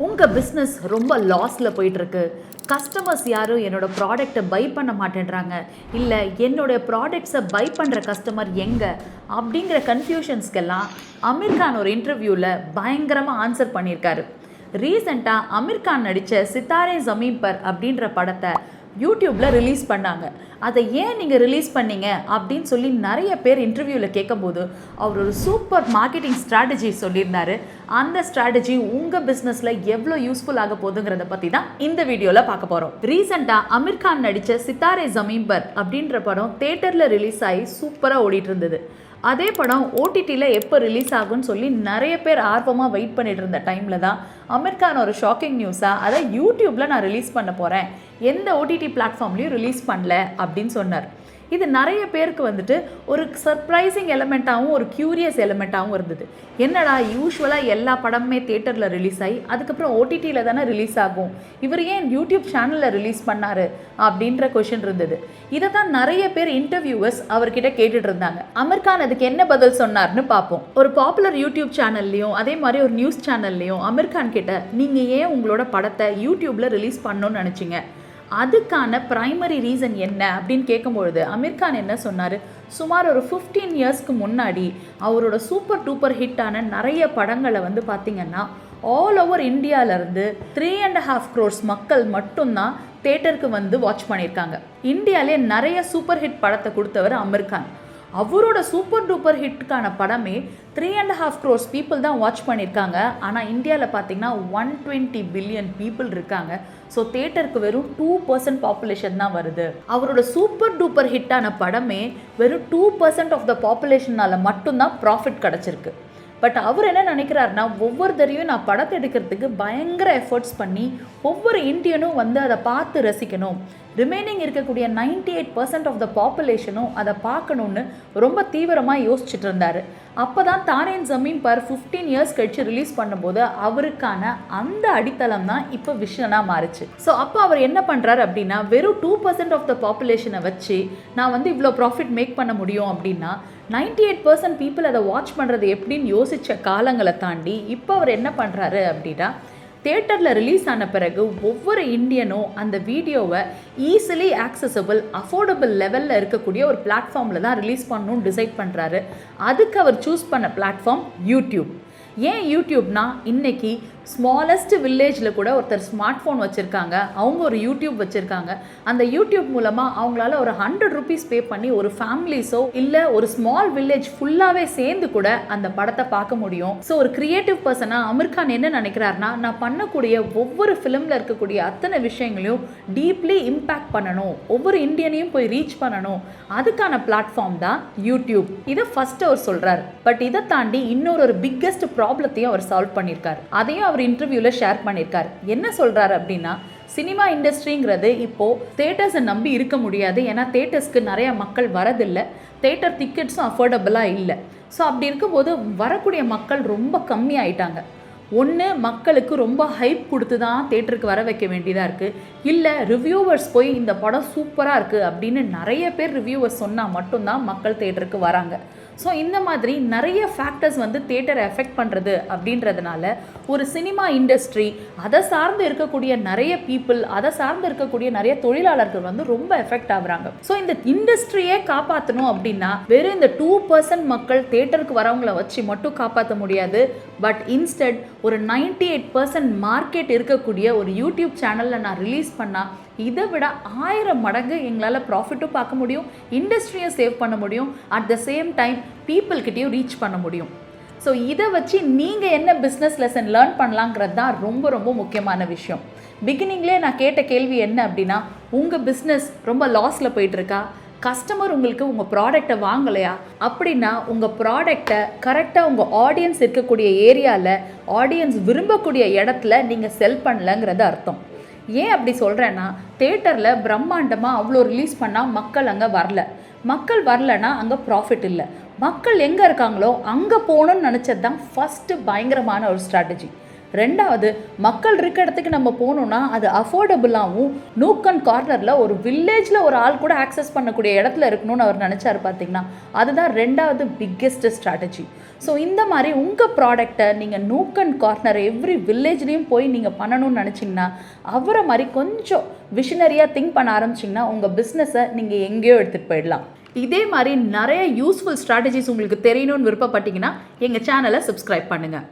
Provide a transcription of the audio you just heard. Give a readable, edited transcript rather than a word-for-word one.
உங்கள் பிஸ்னஸ் ரொம்ப லாஸில் போயிட்டுருக்கு, கஸ்டமர்ஸ் யாரும் என்னோடய ப்ராடக்டை பை பண்ண மாட்டேன்றாங்க, இல்லை என்னுடைய ப்ராடக்ட்ஸை பை பண்ணுற கஸ்டமர் எங்கே அப்படிங்கிற கன்ஃபியூஷன்ஸ்க்கெல்லாம் அமீர்கான் ஒரு இன்டர்வியூவில் பயங்கரமாக ஆன்சர் பண்ணியிருக்காரு. ரீசெண்டாக அமீர்கான் நடித்த சித்தாரே ஜமீன் பர் அப்படின்ற படத்தை யூடியூப்பில் ரிலீஸ் பண்ணாங்க. அதை ஏன் நீங்கள் ரிலீஸ் பண்ணீங்க அப்படின்னு சொல்லி நிறைய பேர் இன்டர்வியூவில் கேட்கும்போது அவர் ஒரு சூப்பர் மார்க்கெட்டிங் ஸ்ட்ராட்டஜி சொல்லியிருந்தார். அந்த ஸ்ட்ராட்டஜி உங்கள் பிஸ்னஸில் எவ்வளோ யூஸ்ஃபுல் ஆக போகுதுங்கிறத பற்றி தான் இந்த வீடியோவில் பார்க்க போகிறோம். ரீசெண்டாக அமீர்கான் நடித்த சித்தாரே ஜமீன் பர் அப்படின்ற படம் தேட்டரில் ரிலீஸ் ஆகி சூப்பராக ஓடிட்டு இருந்தது. அதே படம் ஓடிடியில் எப்போ ரிலீஸ் ஆகும்னு சொல்லி நிறைய பேர் ஆர்வமாக வெயிட் பண்ணிட்டு இருந்த டைமில் தான் அமீர்கான் ஒரு ஷாக்கிங் நியூஸாக அதை யூடியூப்பில் நான் ரிலீஸ் பண்ண போகிறேன், எந்த ஓடிடி பிளாட்ஃபார்ம்லேயும் ரிலீஸ் பண்ணல அப்படின்னு சொன்னார். இது நிறைய பேருக்கு வந்துட்டு ஒரு சர்ப்ரைசிங் எலிமெண்ட்டாகவும் ஒரு க்யூரியஸ் எலிமெண்ட்டாகவும் இருந்தது. என்னடா யூஸ்வலாக எல்லா படமுமே தேட்டரில் ரிலீஸ் ஆகி அதுக்கப்புறம் ஓடிடியில் தானே ரிலீஸ் ஆகும், இவர் ஏன் யூடியூப் சேனலில் ரிலீஸ் பண்ணார் அப்படின்ற கொஷின் இருந்தது. இதை தான் நிறைய பேர் இன்டர்வியூவர்ஸ் அவர்கிட்ட கேட்டுட்டு இருந்தாங்க. அமீர்கான் அதுக்கு என்ன பதில் சொன்னார்னு பார்ப்போம். ஒரு பாப்புலர் யூடியூப் சேனல்லையும் அதே மாதிரி ஒரு நியூஸ் சேனல்லையும் அமீர்கான் கிட்ட நீங்கள் ஏன் உங்களோட படத்தை யூடியூப்பில் ரிலீஸ் பண்ணணும்னு நினச்சிங்க, அதுக்கான ப்ரைமரி ரீசன் என்ன அப்படின்னு கேட்கும்பொழுது அமீர்கான் என்ன சொன்னார், சுமார் ஒரு 15 இயர்ஸ்க்கு முன்னாடி அவரோட சூப்பர் டூப்பர் ஹிட்டான நிறைய படங்களை வந்து பார்த்திங்கன்னா ஆல் ஓவர் இந்தியாவிலேருந்து 3.5 crores மக்கள் மட்டும்தான் தேட்டருக்கு வந்து வாட்ச் பண்ணியிருக்காங்க. இந்தியாவிலே நிறைய சூப்பர் ஹிட் படத்தை கொடுத்தவர் அமீர்கான். அவரோட சூப்பர் டூப்பர் ஹிட்டுக்கான படமே 3.5 crores பீப்புள் தான் வாட்ச் பண்ணியிருக்காங்க. ஆனால் இந்தியாவில் பார்த்தீங்கன்னா 120 பில்லியன் பீப்புள் இருக்காங்க. ஸோ தேட்டருக்கு வெறும் 2% பாப்புலேஷன் தான் வருது. அவரோட சூப்பர் டூப்பர் ஹிட்டான படமே வெறும் 2% ஆஃப் த பாப்புலேஷனால் மட்டும்தான் ப்ராஃபிட் கிடச்சிருக்கு. பட் அவர் என்ன நினைக்கிறாருன்னா, ஒவ்வொரு தரையும் நான் படத்தை எடுக்கிறதுக்கு பயங்கர எஃபர்ட்ஸ் பண்ணி ஒவ்வொரு இந்தியனும் வந்து அதை பார்த்து ரசிக்கணும், ரிமைனிங் இருக்கக்கூடிய 98% ஆஃப் த பாப்புலேஷனும் அதை பார்க்கணுன்னு ரொம்ப தீவிரமாக யோசிச்சுட்டு இருந்தார். அப்போ தான் தாரே ஜமீன் பர் 15 இயர்ஸ் கழிச்சு ரிலீஸ் பண்ணும்போது அவருக்கான அந்த அடித்தளம் தான் இப்போ விஷனாக மாறுச்சு. ஸோ அப்போ அவர் என்ன பண்ணுறாரு அப்படின்னா, வெறும் 2% ஆஃப் த பாப்புலேஷனை வச்சு நான் வந்து இவ்வளோ ப்ராஃபிட் மேக் பண்ண முடியும் அப்படின்னா 98% பீப்புள் அதை வாட்ச் பண்ணுறது எப்படின்னு யோசித்த காலங்களை தாண்டி இப்போ அவர் என்ன பண்ணுறாரு அப்படின்னா, தேட்டரில் ரிலீஸ் ஆன பிறகு ஒவ்வொரு இந்தியனும் அந்த வீடியோவை ஈஸிலி ஆக்சசபிள் அஃபோர்டபுள் லெவலில் இருக்கக்கூடிய ஒரு பிளாட்ஃபார்மில் தான் ரிலீஸ் பண்ணணும்னு டிசைட் பண்ணுறாரு. அதுக்கு அவர் சூஸ் பண்ண பிளாட்ஃபார்ம் யூடியூப். ஏன் யூடியூப்னா, இன்றைக்கி ஸ்மாலஸ்ட் வில்லேஜில் கூட ஒருத்தர் ஸ்மார்ட் ஃபோன் வச்சுருக்காங்க, அவங்க ஒரு யூடியூப் வச்சுருக்காங்க. அந்த யூடியூப் மூலமாக அவங்களால ஒரு 100 rupees பே பண்ணி ஒரு ஃபேமிலிஸோ இல்லை ஒரு ஸ்மால் வில்லேஜ் ஃபுல்லாகவே சேர்ந்து கூட அந்த படத்தை பார்க்க முடியும். ஸோ ஒரு க்ரியேட்டிவ் பர்சனாக அமீர்கான் என்ன நினைக்கிறாருனா, நான் பண்ணக்கூடிய ஒவ்வொரு ஃபிலிமில் இருக்கக்கூடிய அத்தனை விஷயங்களையும் டீப்லி இம்பேக்ட் பண்ணணும், ஒவ்வொரு இந்தியனையும் போய் ரீச் பண்ணணும், அதுக்கான பிளாட்ஃபார்ம் தான் யூடியூப். இதை ஃபஸ்ட்டு அவர் சொல்கிறார். பட் இதை தாண்டி இன்னொரு பிக்கெஸ்ட் ப்ராப்ளத்தையும் அவர் சால்வ் பண்ணியிருக்காரு. அதையும் அவர் இன்டர்வியூவில் ஷேர் பண்ணியிருக்காரு. என்ன சொல்கிறாரு அப்படின்னா, சினிமா இண்டஸ்ட்ரிங்கிறது இப்போது தேட்டர்ஸை நம்பி இருக்க முடியாது. ஏன்னா தேட்டர்ஸ்க்கு நிறைய மக்கள் வரதில்லை, தேட்டர் டிக்கெட்ஸும் அஃபோர்டபுளாக இல்லை. ஸோ அப்படி இருக்கும்போது வரக்கூடிய மக்கள் ரொம்ப கம்மி ஆயிட்டாங்க. ஒன்று, மக்களுக்கு ரொம்ப ஹைப் கொடுத்து தான் தேட்டருக்கு வர வைக்க வேண்டியதாக இருக்குது, இல்லை ரிவ்யூவர்ஸ் போய் இந்த படம் சூப்பராக இருக்குது அப்படின்னு நிறைய பேர் ரிவ்யூவர்ஸ் சொன்னால் மட்டும்தான் மக்கள் தேட்டருக்கு வராங்க. ஸோ இந்த மாதிரி நிறைய ஃபேக்டர்ஸ் வந்து தேட்டரை எஃபெக்ட் பண்ணுறது அப்படின்றதுனால ஒரு சினிமா இண்டஸ்ட்ரி, அதை சார்ந்து இருக்கக்கூடிய நிறைய பீப்புள், அதை சார்ந்து இருக்கக்கூடிய நிறைய தொழிலாளர்கள் வந்து ரொம்ப எஃபெக்ட் ஆகுறாங்க. ஸோ இந்த இண்டஸ்ட்ரியே காப்பாற்றணும் அப்படின்னா வெறும் இந்த 2% மக்கள் தேட்டருக்கு வரவங்களை வச்சு மட்டும் காப்பாற்ற முடியாது. பட் இன்ஸ்டெட் ஒரு 98% மார்க்கெட் இருக்கக்கூடிய ஒரு யூடியூப் சேனலில் நான் ரிலீஸ் பண்ணால் இதை விட 1000 மடங்கு எங்களால் ப்ராஃபிட்டும் பார்க்க முடியும், இண்டஸ்ட்ரியை சேவ் பண்ண முடியும், அட் த சேம் டைம் பீப்புள்கிட்டையும் ரீச் பண்ண முடியும். ஸோ இதை வச்சு நீங்கள் என்ன பிஸ்னஸ் லெசன் லேர்ன் பண்ணலாங்கிறது தான் ரொம்ப ரொம்ப முக்கியமான விஷயம். பிகினிங்லேயே நான் கேட்ட கேள்வி என்ன அப்படின்னா, உங்கள் பிஸ்னஸ் ரொம்ப லாஸில் போயிட்டுருக்கா, கஸ்டமர் உங்களுக்கு உங்கள் ப்ராடக்டை வாங்கலையா, அப்படின்னா உங்கள் ப்ராடக்டை கரெக்டாக உங்கள் ஆடியன்ஸ் இருக்கக்கூடிய ஏரியாவில் ஆடியன்ஸ் விரும்பக்கூடிய இடத்துல நீங்கள் செல் பண்ணலங்கிறது அர்த்தம். ஏன் அப்படி சொல்கிறேன்னா, தேட்டரில் பிரம்மாண்டமாக அவ்வளோ ரிலீஸ் பண்ணால் மக்கள் அங்கே வரல, மக்கள் வரலன்னா அங்கே ப்ராஃபிட் இல்லை. மக்கள் எங்கே இருக்காங்களோ அங்கே போகணுன்னு நினச்சது தான் ஃபஸ்ட்டு பயங்கரமான ஒரு ஸ்ட்ராட்டஜி. ரெண்டாவது, மக்கள் இருக்க இடத்துக்கு நம்ம போகணுன்னா அது அஃபோர்டபுளாகவும் நூக் அண்ட் கார்னரில் ஒரு வில்லேஜில் ஒரு ஆள் கூட ஆக்சஸ் பண்ணக்கூடிய இடத்துல இருக்கணும்னு அவர் நினச்சார் பார்த்தீங்கன்னா, அதுதான் ரெண்டாவது பிக்கெஸ்ட் ஸ்ட்ராட்டஜி. ஸோ இந்த மாதிரி உங்கள் ப்ராடக்டை நீங்கள் நூக் அண்ட் கார்னர் எவ்ரி வில்லேஜ்லேயும் போய் நீங்கள் பண்ணணும்னு நினச்சிங்கன்னா, அவரை மாதிரி கொஞ்சம் விஷனரியாக திங்க் பண்ண ஆரம்பிச்சிங்கன்னா உங்கள் பிஸ்னஸை நீங்கள் எங்கேயோ எடுத்துகிட்டு போயிடலாம். இதே மாதிரி நிறைய யூஸ்ஃபுல் ஸ்ட்ராட்டஜிஸ் உங்களுக்கு தெரியணும்னு விருப்பப்பட்டீங்கன்னா எங்கள் சேனலை சப்ஸ்கிரைப் பண்ணுங்கள்.